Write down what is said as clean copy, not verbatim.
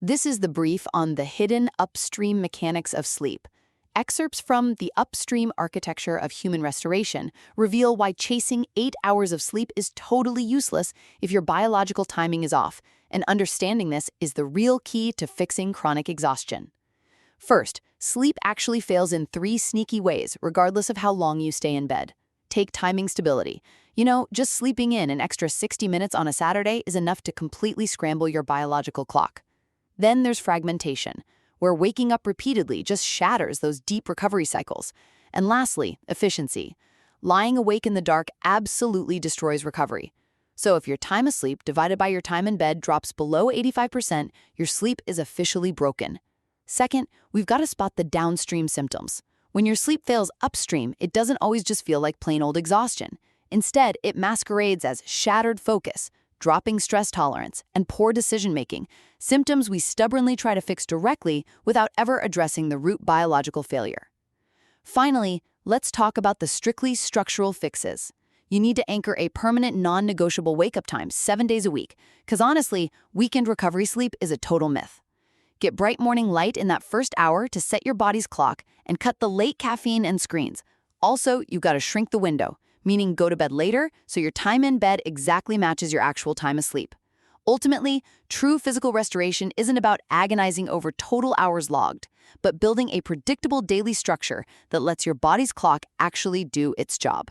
This is the brief on the hidden upstream mechanics of sleep. Excerpts from The Upstream Architecture of Human Restoration reveal why chasing 8 hours of sleep is totally useless if your biological timing is off, and understanding this is the real key to fixing chronic exhaustion. First, sleep actually fails in 3 sneaky ways, regardless of how long you stay in bed. Take timing stability. Just sleeping in an extra 60 minutes on a Saturday is enough to completely scramble your biological clock. Then there's fragmentation, where waking up repeatedly just shatters those deep recovery cycles. And lastly, efficiency. Lying awake in the dark absolutely destroys recovery. So if your time asleep divided by your time in bed drops below 85%, your sleep is officially broken. Second, we've got to spot the downstream symptoms. When your sleep fails upstream, it doesn't always just feel like plain old exhaustion. Instead, it masquerades as shattered focus, dropping stress tolerance, and poor decision-making, symptoms we stubbornly try to fix directly without ever addressing the root biological failure. Finally, let's talk about the strictly structural fixes. You need to anchor a permanent, non-negotiable wake-up time 7 days a week, because honestly, weekend recovery sleep is a total myth. Get bright morning light in that first hour to set your body's clock and cut the late caffeine and screens. Also, you've got to shrink the window, meaning go to bed later so your time in bed exactly matches your actual time asleep. Ultimately, true physical restoration isn't about agonizing over total hours logged, but building a predictable daily structure that lets your body's clock actually do its job.